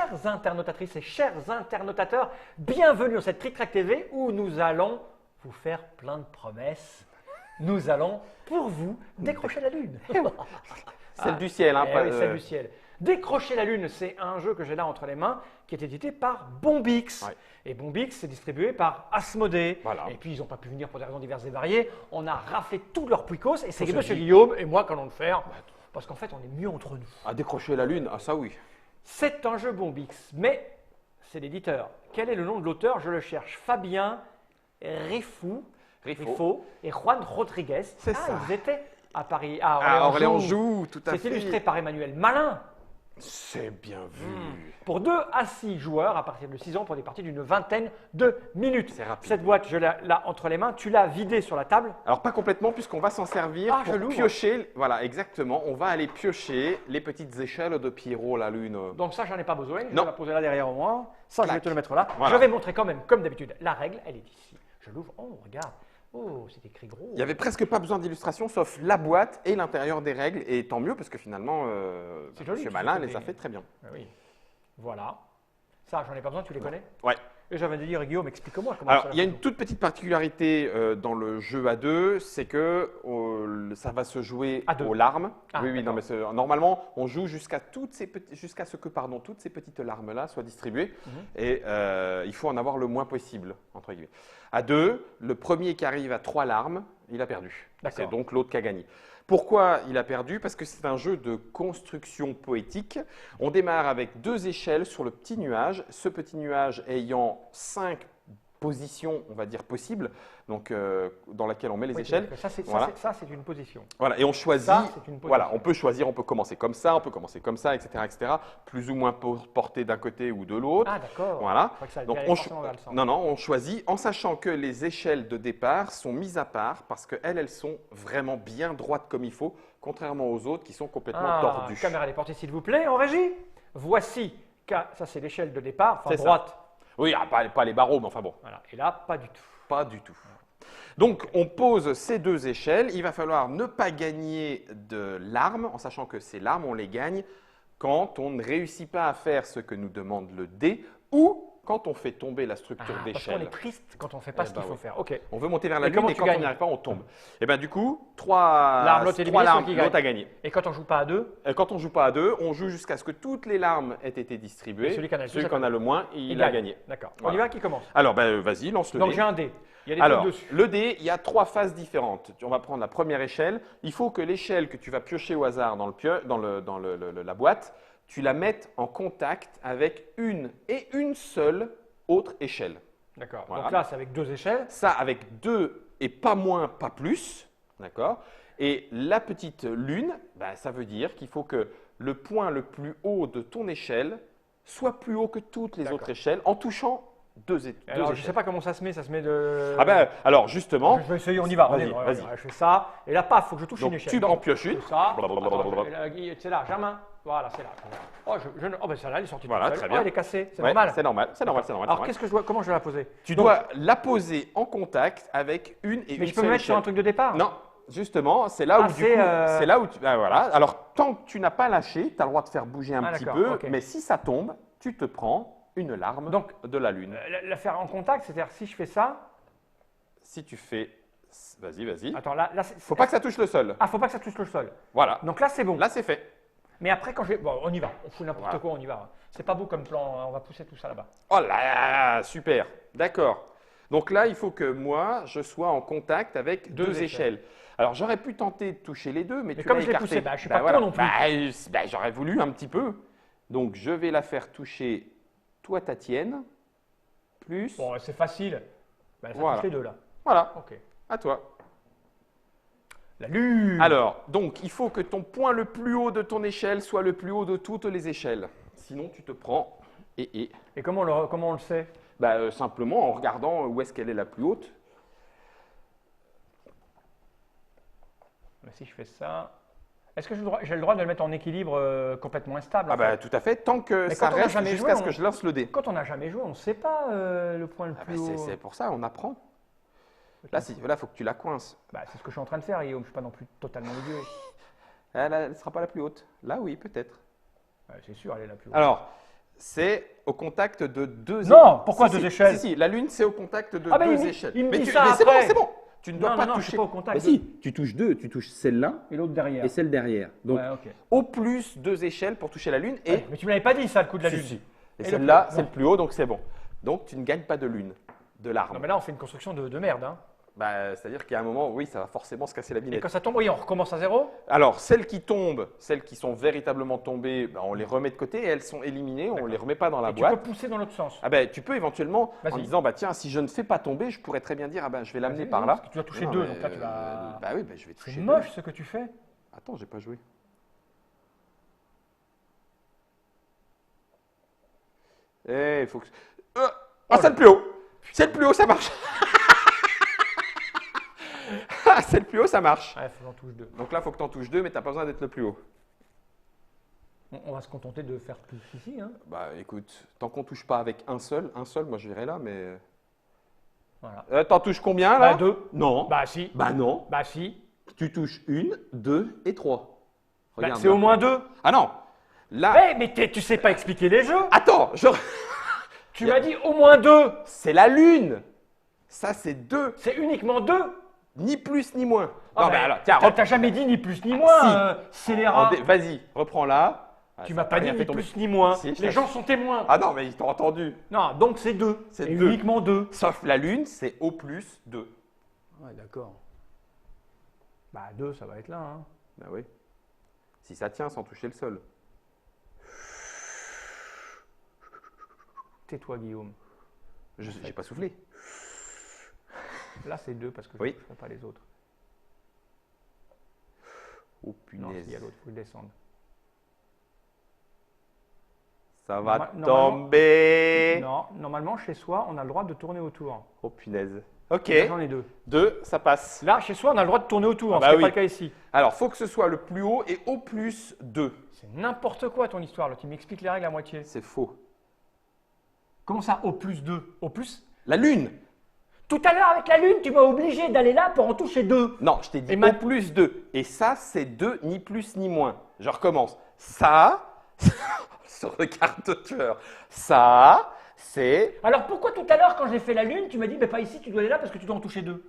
chères internautatrices et chers internautateurs, bienvenue dans cette Trick Track TV où nous allons vous faire plein de promesses. Nous allons, pour vous, décrocher la lune. Celle du ciel, hein, Eh pas, oui, celle du ciel. Décrocher la lune, c'est un jeu que j'ai là entre les mains qui est édité par Bombix. Ouais. Et Bombix, c'est distribué par Asmodée. Voilà. Et puis, ils n'ont pas pu venir pour des raisons diverses et variées. On a raflé tous leurs puicos et c'est Tout se Monsieur dit. Guillaume et moi qui allons le faire. Parce qu'en fait, on est mieux entre nous. À décrocher la lune, ah ça oui. C'est un jeu Bombix, mais c'est l'éditeur. Quel est le nom de l'auteur? Je le cherche. Fabien Rifo et Juan Rodriguez. C'est ça. Ils étaient à Paris. Ah, Orléans joue, tout à fait. C'est illustré par Emmanuel Malin. C'est bien vu. Pour 2 à 6 joueurs à partir de 6 ans pour des parties d'une vingtaine de minutes. C'est rapide. Cette boîte, je l'ai là entre les mains. Tu l'as vidée sur la table. Alors pas complètement puisqu'on va s'en servir Ah, je pour l'ouvre. piocher. Voilà, exactement. On va aller piocher les petites échelles de Pierrot la lune. Donc ça, j'en ai pas besoin. Je Non. vais la poser là derrière moi. Ça, je vais Clac. te le mettre là. Voilà. Je vais montrer quand même, comme d'habitude, la règle. Elle est ici. Je l'ouvre. Oh, regarde. Oh, c'est écrit gros. Il n'y avait presque pas besoin d'illustration sauf la boîte et l'intérieur des règles. Et tant mieux parce que finalement, C'est joli, Monsieur tu Malin fais les des- a fait très bien. Ah oui. Voilà. Ça, j'en ai pas besoin. Tu les connais? Ouais. Et j'avais dit, Guillaume, explique-moi comment Alors, ça il y a une toute petite particularité dans le jeu à deux, c'est que ça va se jouer À deux. aux larmes. Ah, oui, non, d'accord. mais normalement, on joue jusqu'à ce que toutes ces petites larmes-là soient distribuées. Mhm. Et il faut en avoir le moins possible, entre guillemets. À deux, le premier qui arrive à 3 larmes, il a perdu. D'accord. C'est donc l'autre qui a gagné. Pourquoi il a perdu? Parce que c'est un jeu de construction poétique. On démarre avec 2 échelles sur le petit nuage. Ce petit nuage ayant 5 positions, on va dire, possibles, donc dans laquelle on met les Oui, échelles. Ça, c'est Voilà. c'est une position. Voilà, et on choisit. Ça, c'est une position. Voilà, on peut choisir, on peut commencer comme ça, on peut commencer comme ça, etc., plus ou moins porté d'un côté ou de l'autre. Ah, d'accord. Voilà. Je crois que ça allait Donc aller on, forcément vers le centre. non, non, on choisit en sachant que les échelles de départ sont mises à part parce qu'elles sont vraiment bien droites comme il faut, contrairement aux autres qui sont complètement tordues. Caméra déportée, s'il vous plaît, en régie. Voici, ça c'est l'échelle de départ, enfin C'est ça. droite. Oui, ah, pas les barreaux, mais enfin bon, Voilà. Et là, pas du tout. pas du tout. Donc on pose ces 2 échelles. Il va falloir ne pas gagner de larmes, en sachant que ces larmes, on les gagne quand on ne réussit pas à faire ce que nous demande le dé ou quand on fait tomber la structure Parce qu'on d'échelle. est triste quand on ne fait pas Eh ce qu'il ben faut oui. faire. Ok. On veut monter vers la Et comment lune et tu quand on gagnes n'y arrive pas, on tombe. Et bien du coup, 3 L'arme, l'autre éliminé, celui larmes, qui gagne. l'autre a gagné. Et quand on joue pas à deux, Et quand on joue pas à 2, on joue jusqu'à ce que toutes les larmes aient été distribuées. Et celui qui en a le plus, Celui qui en a le moins, il a gagné. D'accord. On Voilà. y va, qui commence? Alors, ben, vas-y, lance le Donc dé. j'ai un dé. Il y a des Alors, trucs dessus. le dé, il y a 3 phases différentes. On va prendre la première échelle. Il faut que l'échelle que tu vas piocher au hasard dans la boîte, tu la mettes en contact avec une seule autre échelle. D'accord. Voilà. Donc là, c'est avec 2 échelles. Ça avec 2 et pas moins, pas plus. D'accord? Et la petite lune, ben, ça veut dire qu'il faut que le point le plus haut de ton échelle soit plus haut que toutes les D'accord. autres échelles en touchant 2 Alors, je ne échelles. sais pas comment ça se met. Ça se met de. Ah ben, alors justement, Je vais essayer, on y va. Vas-y, On y va. vas-y. Je fais ça. Et là, paf, il faut que je touche donc une échelle. tu en pioches une. C'est ça. Blablabla. Et là, c'est là, Germain. Voilà, c'est là. Oh, ben celle-là, elle est sortie toute Voilà, seule. très Oh, bien. elle est cassée. C'est Ouais, normal. c'est normal, c'est normal, c'est normal. Alors, c'est normal. comment je dois la poser? Tu Donc, dois la poser en contact avec une et Mais une je peux me seule mettre sur un échelle. truc de départ? Non, justement, c'est là où Ah, du c'est, coup, c'est là où tu. Ah, voilà. Alors, tant que tu n'as pas lâché, tu as le droit de faire bouger un Ah, petit d'accord, peu, ok. mais si ça tombe, tu te prends une larme Donc, de la lune. La faire en contact, c'est-à-dire si je fais ça. Si tu fais. Vas-y, vas-y. Attends, là, Faut pas que ça touche le sol. Ah, faut pas que ça touche le sol. Voilà. Donc là, c'est bon. Là, c'est fait. Mais après, quand je vais. Bon, on y va. On fout n'importe Voilà. quoi, on y va. C'est pas beau comme plan. On va pousser tout ça là-bas. Oh là, super. D'accord. Donc là, il faut que moi, je sois en contact avec Deux 2 échelles. échelles. Alors, j'aurais pu tenter de toucher les 2, mais tu comme l'as je l'ai écarté. poussé, je suis pas con non plus. J'aurais voulu un petit peu. Donc, je vais la faire toucher toi, ta tienne, plus. Bon, c'est facile. Ça Voilà. touche les deux là. Voilà, Ok. à toi. La lune. Alors, donc, il faut que ton point le plus haut de ton échelle soit le plus haut de toutes les échelles. Sinon, tu te prends et. Et comment on le sait? Simplement en regardant où est-ce qu'elle est la plus haute. Mais si je fais ça. Est-ce que j'ai le droit de le mettre en équilibre complètement instable? Ah en fait tout à fait, tant que Mais ça quand on n'a reste jamais jusqu'à joué, ce que je lance le dé. Quand on n'a jamais joué, on ne sait pas le point le plus haut. C'est pour ça, on apprend. Là, il faut que tu la coinces. C'est ce que je suis en train de faire, Guillaume. Je ne suis pas non plus totalement idiot. Elle ne sera pas la plus haute. Là, oui, peut-être. C'est sûr, elle est la plus haute. Alors, c'est au contact de deux échelles. Non, pourquoi deux échelles? Si, la Lune, c'est au contact de Ah, mais deux il échelles. me dit mais ça c'est bon, après. c'est bon. Tu ne dois pas non, je toucher. suis pas au contact. Mais si, tu touches deux. Tu touches celle-là Et l'autre derrière. et celle derrière. Donc, Ouais, ok. au plus deux échelles pour toucher la Lune. Et Ouais, mais tu me l'avais pas dit ça, le coup de la Si, lune. si. Et le celle-là, plus- c'est non. le plus haut, donc c'est bon. Donc, tu ne gagnes pas de Lune, de l'arme. Non, mais là, on fait une construction de merde. Hein. Bah, c'est-à-dire qu'il y a un moment, oui, ça va forcément se casser la Et binette. quand ça tombe, oui, on recommence à zéro. Alors, celles qui tombent, celles qui sont véritablement tombées, bah, on les remet de côté et elles sont éliminées, on ne les remet pas dans la Et tu boîte. peux pousser dans l'autre sens. Ah ben, tu peux éventuellement, en Vas-y. disant, bah, tiens, si je ne fais pas tomber, je pourrais très bien dire, ah ben, je vais l'amener Vas-y, par non, là. parce que tu vas toucher Non, deux, mais, donc là, tu vas. Bah oui, bah, je vais C'est toucher moche ce que tu fais. deux. Attends, j'ai pas joué. Il faut que... Ah, c'est le plus haut. C'est le plus haut, ça marche. Ah, c'est le plus haut, ça marche. Ouais, faut que j'en touche deux. Donc là, il faut que tu en touches deux, mais tu n'as pas besoin d'être le plus haut. On va se contenter de faire plus ici. Hein. Bah écoute, tant qu'on touche pas avec un seul, moi je verrai là, mais... Voilà. T'en touches combien là? Bah, deux. Non. Bah, si. Bah non. Bah, si. Tu touches une, deux et trois. Bah, Regarde. c'est là. au moins deux. Ah non. Là. Mais tu sais pas expliquer les jeux. Attends, Tu m'as dit au moins deux. c'est la lune. Ça c'est deux. C'est uniquement deux. Ni plus ni moins. Ah, non, bah, mais alors, tiens, t'as jamais dit ni plus ni moins, si. scélérat. Vas-y, reprends là. Ah, Tu ça m'as a pas dit rien ni fait tomber. plus ni moins. Si, je Les t'ai- gens sont témoins. Ah non, mais ils t'ont entendu. Non, donc c'est deux. C'est Et deux. uniquement deux. Sauf la lune, c'est au plus deux. Ouais, d'accord. Bah, deux, ça va être là. Hein. Bah oui. Si ça tient sans toucher le sol. Tais-toi, Guillaume. Je n'ai pas soufflé. Là, c'est deux parce que je Oui. ne ferai pas les autres. Oh Non, punaise. il y a l'autre, il faut le descendre. Ça va Normalement- tomber. Non, normalement, chez soi, on a le droit de tourner autour. Oh punaise. Ok. Là, j'en ai deux. Deux, ça passe. Là, chez soi, on a le droit de tourner autour, Ah hein, bah ce qui n'est oui. pas le cas ici. Alors, faut que ce soit le plus haut et au plus deux. C'est n'importe quoi ton histoire, là. Tu m'expliques les règles à moitié. C'est faux. Comment ça, au plus deux? Au plus? La lune. Tout à l'heure, avec la lune, tu m'as obligé d'aller là pour en toucher deux. Non, je t'ai dit Et au plus deux. Et ça, c'est deux, ni plus ni moins. Je recommence. Ça, ce regard de tueur. Ça, c'est... Alors pourquoi tout à l'heure, quand j'ai fait la lune, tu m'as dit, mais pas ici, tu dois aller là parce que tu dois en toucher deux?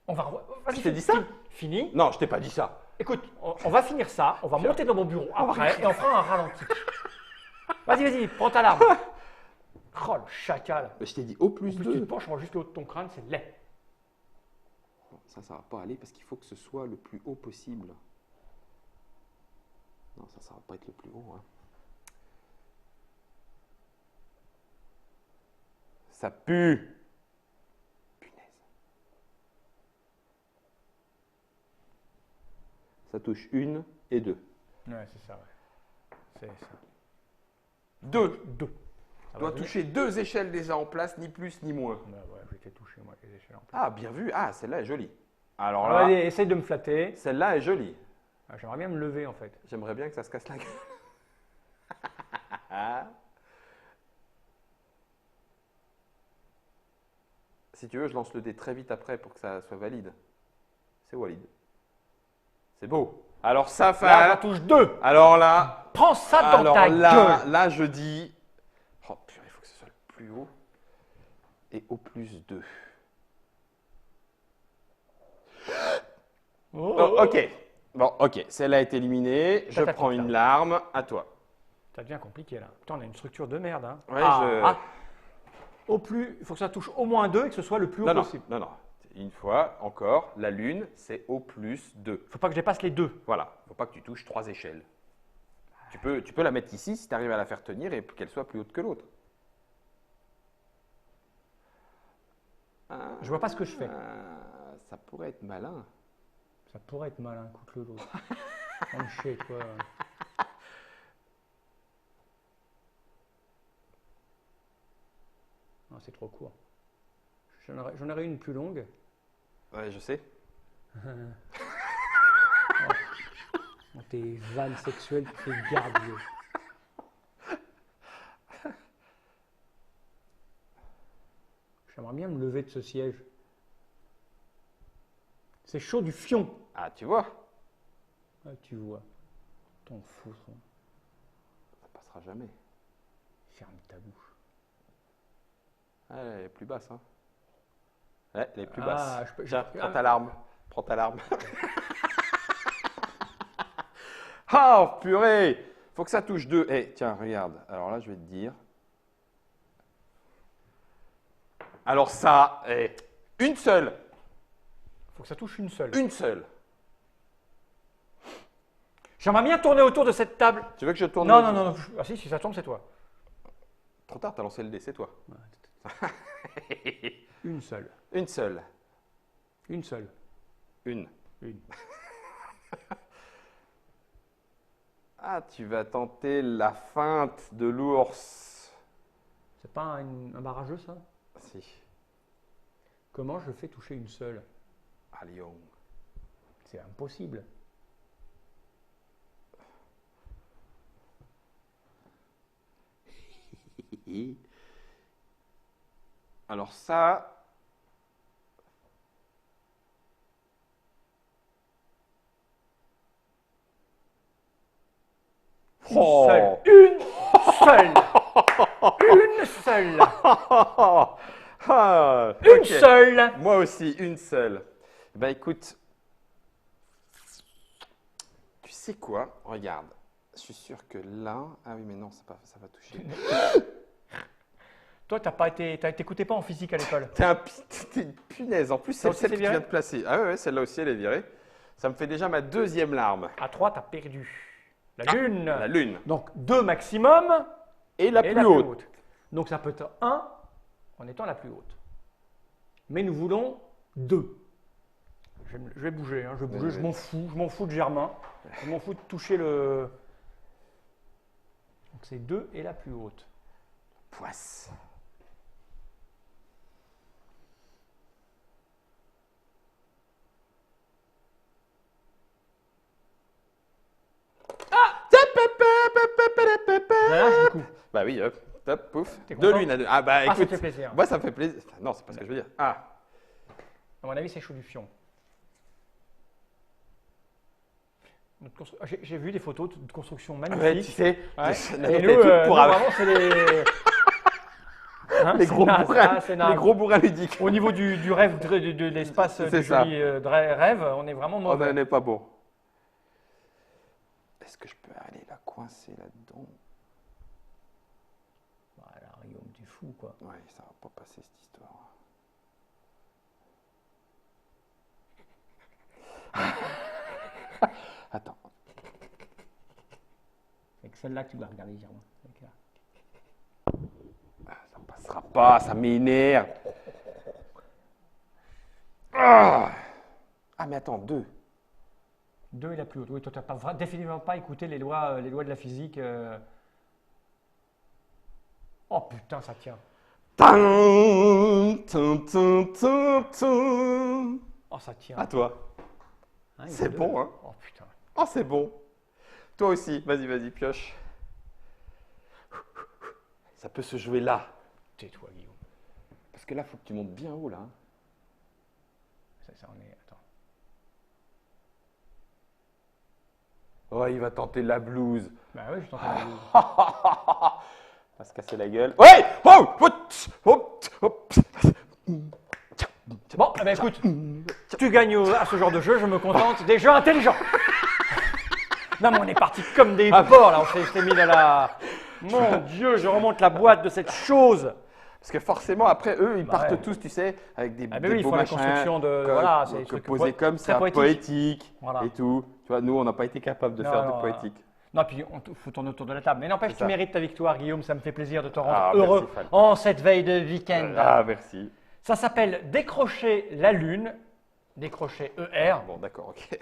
On va vas-y, Je t'ai dit ça? Fini. Non, je t'ai pas dit ça. Écoute, on va finir ça, on va monter dans mon bureau après et on fera un ralenti. Vas-y, prends ta larme. Oh le chacal. Mais je t'ai dit au plus En plus, tu te deux. penches, on voit juste le haut de ton crâne, c'est laid. Ça va pas aller parce qu'il faut que ce soit le plus haut possible. Non, ça va pas être le plus haut. Hein. Ça pue. Punaise. Ça touche une et deux. Ouais, c'est ça, ouais. C'est ça. Deux. Deux. Ça Doit va venir. toucher deux échelles déjà en place, ni plus ni moins. Ouais, je t'ai touché, moi, les échelles en place. Ah, bien vu. Ah, celle-là est jolie. Alors Alors, là, allez, essaye de me flatter. celle-là est jolie. Ah, j'aimerais bien me lever, en fait. J'aimerais bien que ça se casse la gueule. Si tu veux, je lance le dé très vite après pour que ça soit valide. C'est Walid. C'est beau. Alors ça, Là, fait. j'en touche deux. Alors là, Prends ça dans ta gueule. là, je dis. Oh purée, il faut que ce soit le plus haut. Et au plus 2. Oh. Ok. Bon, ok. Celle-là est éliminée. Je Tata, prends tata. une larme. À toi. Ça devient compliqué, là. Putain, on a une structure de merde, hein. Ouais, Au plus, il faut que ça touche au moins deux et que ce soit le plus haut Non, non, possible. non, non. Une fois, encore, la lune, c'est au plus 2. Faut pas que je dépasse les deux. Voilà. Il ne faut pas que tu touches 3 échelles. Tu peux la mettre ici si tu arrives à la faire tenir et qu'elle soit plus haute que l'autre. Je vois pas ce que je fais. Ça pourrait être malin. Ça pourrait être malin, écoute-le l'autre. On chie, toi. Non, c'est trop court. J'en aurais une plus longue. Ouais, je sais. Dans tes vannes sexuelles, tes gardiens. J'aimerais bien me lever de ce siège. C'est chaud du fion. Ah, tu vois, Ah, tu vois. T'en fous, ça. ça passera jamais. Ferme ta bouche. Elle est plus basse. Hein. Ouais, elle est plus Ah, basse. je peux- Tiens, je- prends ah. ta larme. Prends ta larme. Oh, purée! Faut que ça touche 2. Eh, tiens, regarde. Alors là, je vais te dire. Alors ça, une seule. Faut que ça touche une seule. Une seule. J'aimerais bien tourner autour de cette table. Tu veux que je tourne Non, le- non, non, non. Ah si ça tourne, c'est toi. Trop tard, t'as lancé le dé, c'est toi. Une seule. Une seule. Une seule. Une. Une. Ah, tu vas tenter la feinte de l'ours. C'est pas un barrageux, ça? Si. Comment je fais toucher une seule? Ah, Lyon. C'est impossible. Alors ça, Une seule. Une seule. Une seule. Ah, Une ok. seule. Moi aussi, une seule. Ben écoute, tu sais quoi? Regarde, je suis sûr que là, ah oui mais non, ça va toucher. Toi, t'écoutais pas en physique à l'école. T'es une punaise. En plus, Ça c'est aussi, celle c'est que tu viré viens de placer. Ah ouais, celle-là aussi, elle est virée. Ça me fait déjà ma deuxième larme. À 3, t'as perdu. La Ah, lune. La lune. Donc 2 maximum Et la et plus haute. Donc ça peut être 1 en étant la plus haute. Mais nous voulons 2. Je vais bouger, hein, je vais bouger, Oui, je oui. m'en fous. Je m'en fous de Germain. Je m'en fous de toucher le. Donc c'est 2 et la plus haute. Poisse. Je lâche du coup. Bah oui, hop, hop, pouf. T'es De content lune à deux. Ah bah Ah, ça écoute, te fait plaisir. moi ça me fait plaisir. Non, c'est pas ce que je veux dire. Ah, À mon avis, c'est chaud du fion. J'ai vu des photos de construction ouais, tu magnifiques. sais, Ouais. notre Et nous, étude pour nous, avoir vraiment, c'est les. Hein, les c'est gros naze. bourrins, Ah, c'est naze. les gros bourrins ludiques. Au niveau du rêve, de l'espace C'est du ça. joli rêve, on est vraiment On mauvais. n'en est pas bon. Est-ce que je peux aller la coincer là-dedans? Voilà, Guillaume, tu fous, quoi. Ouais, ça va pas passer cette histoire. Attends. C'est que celle-là que tu dois regarder, Germain. Ok. Ça passera pas, ça m'énerve. Ah, mais attends, 2. 2 est la plus haute. Oui, toi, tu n'as définitivement pas écouté les lois de la physique. Oh putain, ça tient. Oh, Oh, ça tient. à toi. Hein, il y a c'est deux. bon, hein. Oh putain. Oh, c'est bon. Toi aussi, vas-y, pioche. Ça peut se jouer là. Tais-toi, Guillaume. Parce que là, il faut que tu montes bien haut, là. Ça, on est. Attends. Oh, il va tenter la blouse. Bah oui, je t'entends. Il va se casser la gueule. Ouais. Oh, hop, hop. Bon, eh ben, écoute, tu gagnes à ce genre de jeu, je me contente des jeux intelligents. Non, mais on est parti comme des porcs, là. Je t'ai mis dans la. Mon Dieu, je remonte la boîte de cette chose. Parce que forcément, après, eux, ils Bah partent ouais. tous, tu sais, avec des, Ah des ben oui, ils beaux font la machins, construction de. Voilà, c'est des que trucs posés comme très ça, poétiques. poétique Voilà. et tout. Tu vois, nous, on n'a pas été capable de Non, faire non, de poétique. Non, puis il faut tourner autour de la table. Mais n'empêche, C'est tu ça. mérites ta victoire, Guillaume. Ça me fait plaisir de te rendre Ah, heureux merci, Fal. en cette veille de week-end. Ah, merci. Ça s'appelle Décrocher la Lune. Décrocher ER. Bon, d'accord, ok.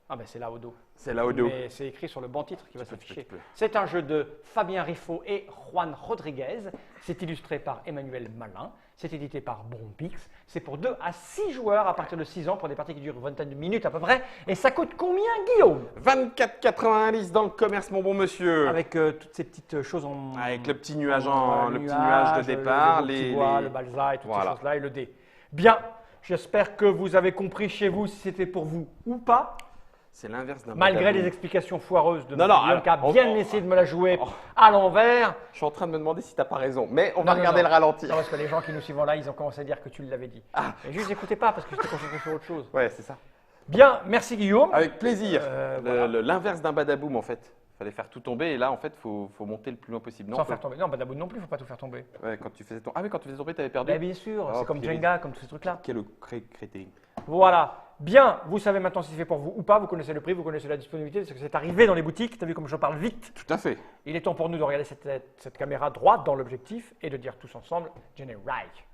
Ah ben c'est là au dos. C'est là au dos. Mais c'est écrit sur le banc titre qui va Tu peux, s'afficher. tu peux. C'est un jeu de Fabien Riffaut et Juan Rodriguez. C'est illustré par Emmanuel Malin. C'est édité par Bombix. C'est pour 2 à 6 joueurs à partir de 6 ans pour des parties qui durent une vingtaine de minutes à peu près. Et ça coûte combien, Guillaume? 24,90 dans le commerce, mon bon monsieur. Avec toutes ces petites choses en. Avec le petit nuage, Voilà, le petit nuage de départ, le petit bois, le balsa et toutes Voilà. ces choses-là et le dé. Bien, j'espère que vous avez compris chez vous si c'était pour vous ou pas. C'est l'inverse d'un Malgré badaboum. les explications foireuses de Non, M. non, Guillaume, qui a alors, bien essayé de me la jouer à l'envers. Je suis en train de me demander si tu n'as pas raison, mais on Non, va non, regarder non. le ralenti. Non, parce que les gens qui nous suivent là, ils ont commencé à dire que tu l'avais dit. Et juste, j'écoutais pas parce que j'étais concentré sur autre chose. Ouais, c'est ça. Bien, merci Guillaume. Avec plaisir. Voilà. L'inverse d'un badaboum, en fait. Il fallait faire tout tomber et là, en fait, il faut monter le plus loin possible. Non, Sans faire tomber. Non, Badaboum non plus, il ne faut pas tout faire tomber. ouais, quand tu faisais tomber. Ah oui, quand tu faisais tomber, tu avais perdu. Bah, bien sûr, Oh, c'est comme purée. Jenga, comme tous ces trucs-là. Quel crétin. Voilà. Bien, vous savez maintenant si c'est fait pour vous ou pas. Vous connaissez le prix, vous connaissez la disponibilité, parce que c'est arrivé dans les boutiques. Tu as vu comme je parle vite. Tout à fait. Il est temps pour nous de regarder cette caméra droite dans l'objectif et de dire tous ensemble Jenny Reich.